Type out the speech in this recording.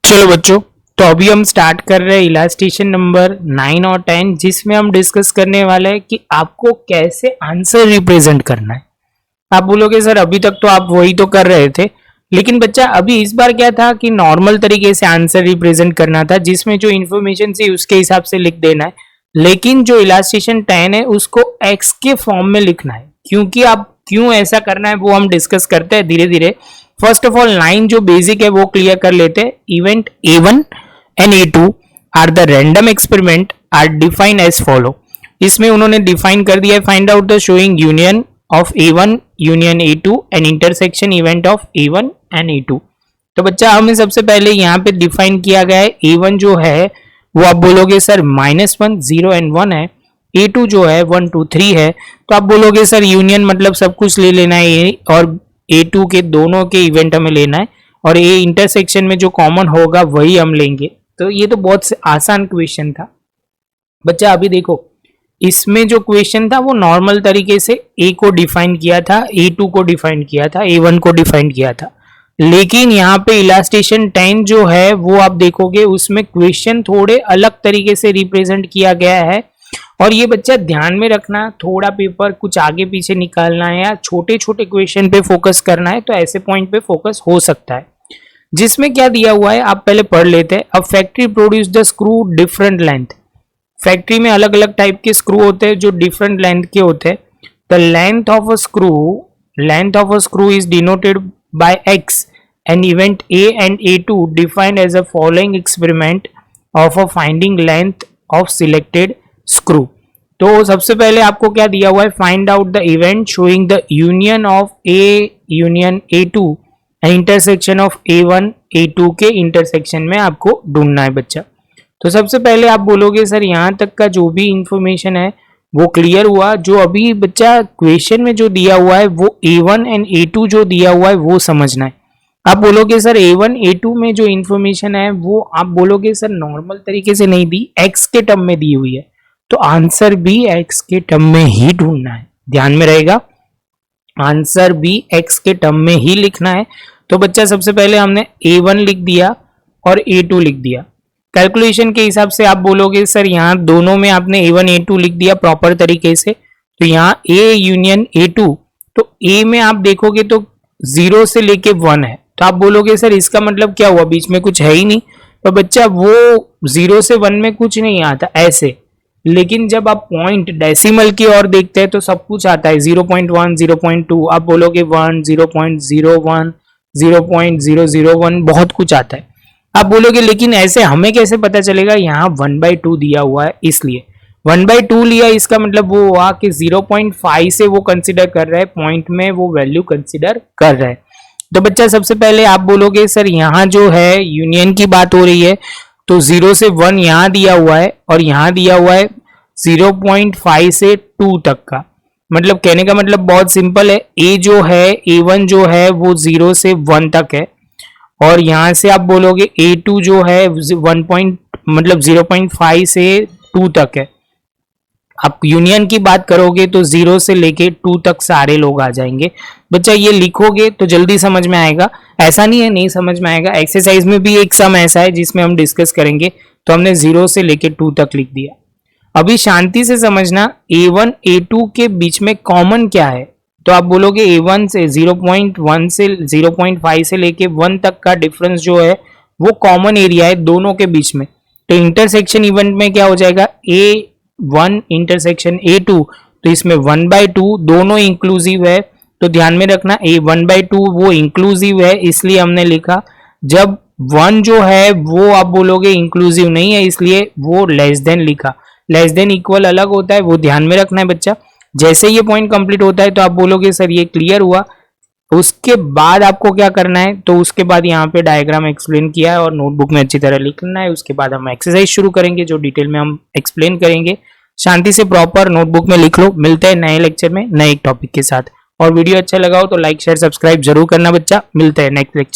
चलो बच्चों, तो अभी हम स्टार्ट कर रहे हैं इलास्ट्रेशन नंबर 9 और 10, जिसमें हम डिस्कस करने वाले हैं कि आपको कैसे आंसर रिप्रेजेंट करना है। आप बोलोगे सर अभी तक तो आप वही तो कर रहे थे, लेकिन बच्चा अभी इस बार क्या था कि नॉर्मल तरीके से आंसर रिप्रेजेंट करना था, जिसमें जो इन्फॉर्मेशन थी उसके हिसाब से लिख देना है। लेकिन जो इलास्ट्रेशन 10 है उसको एक्स के फॉर्म में लिखना है। क्योंकि आप क्यों ऐसा करना है वो हम डिस्कस करते हैं धीरे धीरे। फर्स्ट ऑफ ऑल लाइन जो बेसिक है वो क्लियर कर लेते हैं। Event A1 and A2 are the random experiment are defined as follow. इसमें उन्होंने डिफाइन कर दिया है, find out the showing union of A1 union A2 and intersection event of A1 and A2। तो बच्चा हमें सबसे पहले यहाँ पे डिफाइन किया गया है A1 जो है वो आप बोलोगे सर -1 0 एंड 1 है। A2 जो है 1 2 3 है। तो आप बोलोगे सर यूनियन मतलब सब कुछ ले लेना है A और A2 के दोनों के इवेंट हमें लेना है, और A इंटरसेक्शन में जो कॉमन होगा वही हम लेंगे। तो ये तो बहुत आसान क्वेश्चन था बच्चा। अभी देखो इसमें जो क्वेश्चन था वो नॉर्मल तरीके से A को डिफाइन किया था, A2 को डिफाइन किया था, A1 को डिफाइन किया था। लेकिन यहाँ पे इलास्ट्रेशन 10 जो है वो आप देखोगे उसमें क्वेश्चन थोड़े अलग तरीके से रिप्रेजेंट किया गया है। और ये बच्चा ध्यान में रखना, थोड़ा पेपर कुछ आगे पीछे निकालना है या छोटे छोटे क्वेश्चन पे फोकस करना है तो ऐसे पॉइंट पे फोकस हो सकता है। जिसमें क्या दिया हुआ है आप पहले पढ़ लेते हैं। अब factory produce the screw different length. Factory में अलग अलग टाइप के स्क्रू होते हैं जो डिफरेंट लेंथ के होते हैं। The length of a screw is denoted by X and event A and A2 defined as a following experiment of a finding length of selected screw. तो सबसे पहले आपको क्या दिया हुआ है, find out the event showing the union of A union A2 and intersection of A1 A2 के intersection में आपको ढूंढना है बच्चा। तो सबसे पहले आप बोलोगे सर यहाँ तक का जो भी इंफॉर्मेशन है वो क्लियर हुआ। जो अभी बच्चा क्वेश्चन में जो दिया हुआ है वो A1 एंड A2 जो दिया हुआ है वो समझना है। आप बोलोगे सर A1 A2 में जो इंफॉर्मेशन है वो आप बोलोगे सर नॉर्मल तरीके से नहीं दी, एक्स के टर्म में दी हुई है, तो आंसर भी एक्स के टर्म में ही ढूंढना है। ध्यान में रहेगा, आंसर भी एक्स के टर्म में ही लिखना है। तो बच्चा सबसे पहले हमने A1 लिख दिया और A2 लिख दिया। कैलकुलेशन के हिसाब से आप बोलोगे सर यहाँ दोनों में आपने A1 A2 लिख दिया प्रॉपर तरीके से, तो यहाँ A यूनियन A2, तो A में आप देखोगे तो 0 से लेके 1 है। तो आप बोलोगे सर इसका मतलब क्या हुआ, बीच में कुछ है ही नहीं। तो बच्चा वो 0 से 1 में कुछ नहीं आता ऐसे, लेकिन जब आप पॉइंट डेसिमल की ओर देखते हैं तो सब कुछ आता है। 0.1 0.2 आप बोलोगे 1 0.01 0.001 बहुत कुछ आता है। आप बोलोगे लेकिन ऐसे हमें कैसे पता चलेगा, यहाँ 1/2 दिया हुआ है इसलिए 1/2 लिया। इसका मतलब वो हुआ कि 0.5 से वो कंसिडर कर रहा है, पॉइंट में वो वैल्यू कंसिडर कर रहा है। तो बच्चा सबसे पहले आप बोलोगे सर यहाँ जो है यूनियन की बात हो रही है, तो 0 से 1 यहाँ दिया हुआ है और यहाँ दिया हुआ है 0.5 से 2 तक का। मतलब कहने का मतलब बहुत सिंपल है, A जो है A1 जो है वो 0 से 1 तक है, और यहाँ से आप बोलोगे A2 जो है 0.5 से 2 तक है। आप यूनियन की बात करोगे तो 0 से लेके 2 तक सारे लोग आ जाएंगे। बच्चा ये लिखोगे तो जल्दी समझ में आएगा, ऐसा नहीं है नहीं समझ में आएगा। एक्सरसाइज में भी एक सम ऐसा है जिसमें हम डिस्कस करेंगे, तो हमने 0 से लेके 2 तक लिख दिया। अभी शांति से समझना, A1 A2 के बीच में कॉमन क्या है। तो आप बोलोगे A1 से 0.1 से 0.5 से लेके 1 तक का डिफरेंस जो है वो कॉमन एरिया है दोनों के बीच में। तो इंटरसेक्शन इवेंट में क्या हो जाएगा, A1 इंटरसेक्शन A2, तो इसमें 1/2 दोनों इंक्लूसिव है। तो ध्यान में रखना A1/2 वो इंक्लूसिव है, इसलिए हमने लिखा। जब 1 जो है वो आप बोलोगे इंक्लूसिव नहीं है, इसलिए वो लेस देन लिखा। लेस देन इक्वल अलग होता है, वो ध्यान में रखना है बच्चा। जैसे ये पॉइंट कंप्लीट होता है तो आप बोलोगे सर ये क्लियर हुआ। उसके बाद आपको क्या करना है, तो उसके बाद यहाँ पे डायग्राम एक्सप्लेन किया है और नोटबुक में अच्छी तरह लिखना है। उसके बाद हम एक्सरसाइज शुरू करेंगे जो डिटेल में हम एक्सप्लेन करेंगे। शांति से प्रॉपर नोटबुक में लिख लो। मिलते हैं नए लेक्चर में नए एक टॉपिक के साथ। और वीडियो अच्छा लगा हो तो लाइक शेयर सब्सक्राइब जरूर करना बच्चा। मिलते हैं नेक्स्ट लेक्चर।